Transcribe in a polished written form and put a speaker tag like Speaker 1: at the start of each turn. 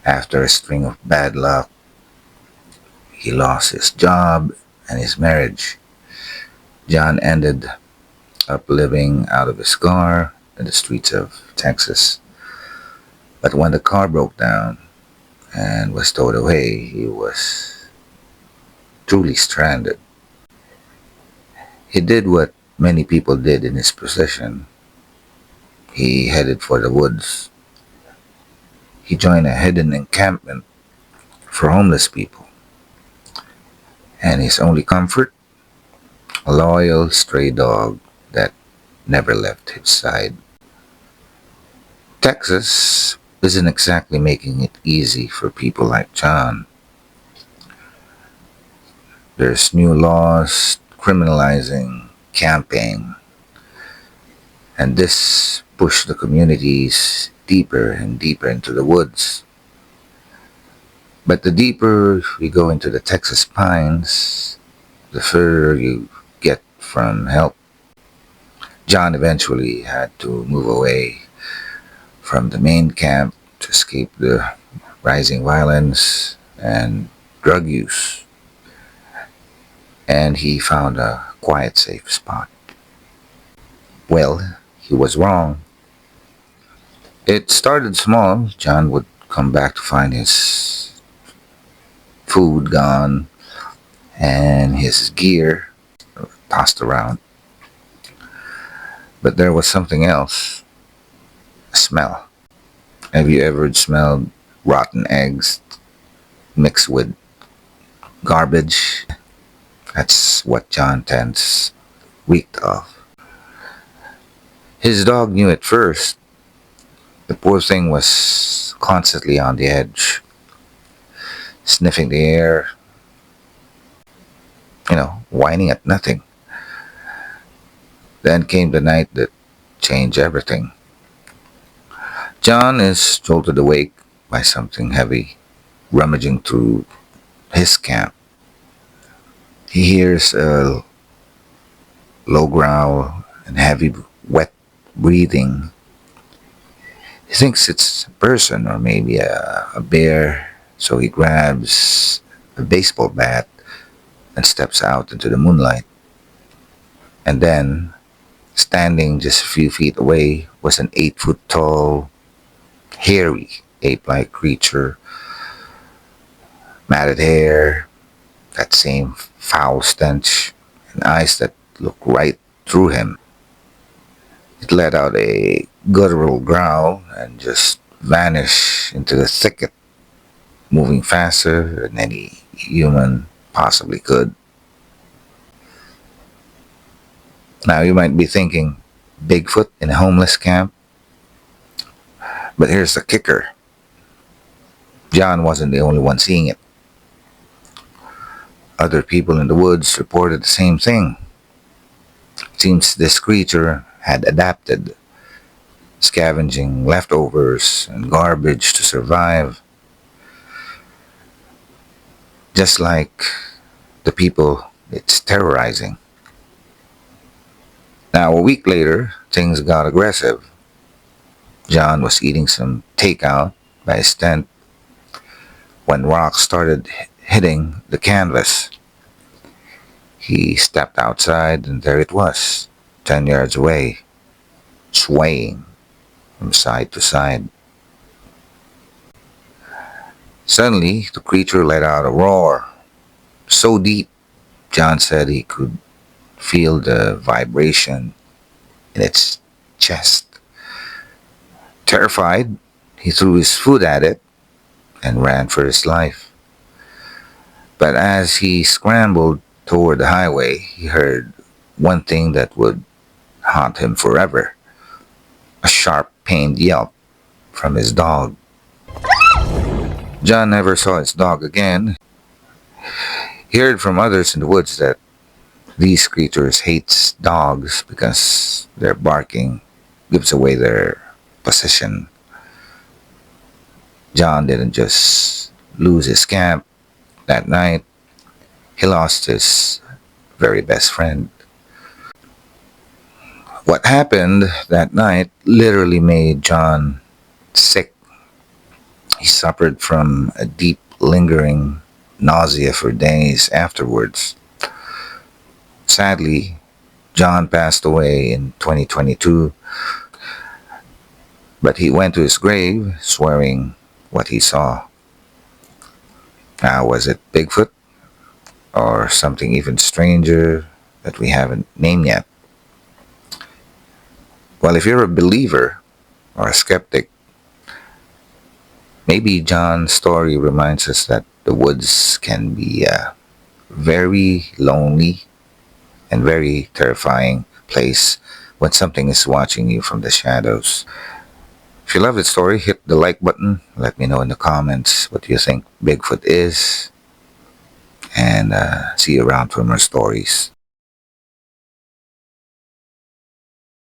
Speaker 1: After a string of bad luck, he lost his job and his marriage. John ended up living out of his car in the streets of Texas. But when the car broke down and was towed away, he was truly stranded. He did what many people did in his position. He headed for the woods. He joined a hidden encampment for homeless people. And his only comfort? A loyal stray dog that never left his side. Texas isn't exactly making it easy for people like John. There's new laws criminalizing camping, and this pushed the communities deeper and deeper into the woods. But the deeper you go into the Texas pines, the further you get from help. John eventually had to move away from the main camp to escape the rising violence and drug use. And he found a quiet, safe spot. Well, he was wrong. It started small. John would come back to find his food gone and his gear tossed around. But there was something else. A smell. Have you ever smelled rotten eggs mixed with garbage? That's what John Tents reeked of. His dog knew it first. The poor thing was constantly on the edge, sniffing the air, whining at nothing. Then came the night that changed everything. John is jolted awake by something heavy rummaging through his camp. He hears a low growl and heavy, wet breathing. He thinks it's a person or maybe a bear, so he grabs a baseball bat and steps out into the moonlight. And then, standing just a few feet away, was an 8-foot tall, hairy, ape-like creature. Matted hair, that same foul stench, and eyes that looked right through him. It let out a guttural growl and just vanished into the thicket, moving faster than any human possibly could. Now you might be thinking, Bigfoot in a homeless camp? But here's the kicker. John wasn't the only one seeing it. Other people in the woods reported the same thing. It seems this creature had adapted, scavenging leftovers and garbage to survive, just like the people it's terrorizing. Now, a week later, things got aggressive. John was eating some takeout by his tent when rocks started hitting the canvas. He stepped outside and there it was, 10 yards away, swaying from side to side. Suddenly, the creature let out a roar, so deep, John said he could feel the vibration in its chest. Terrified, he threw his food at it and ran for his life. But as he scrambled toward the highway, he heard one thing that would haunt him forever: a sharp, pained yelp from his dog. John never saw his dog again. He heard from others in the woods that these creatures hate dogs because their barking gives away their position. John didn't just lose his camp that night, he lost his very best friend. What happened that night literally made John sick. He suffered from a deep, lingering nausea for days afterwards. Sadly, John passed away in 2022, but he went to his grave swearing what he saw. Now, was it Bigfoot or something even stranger that we haven't named yet? Well, if you're a believer or a skeptic, maybe John's story reminds us that the woods can be a very lonely and very terrifying place when something is watching you from the shadows. If you love the story, hit the like button. Let me know in the comments what you think Bigfoot is. And see you around for more stories.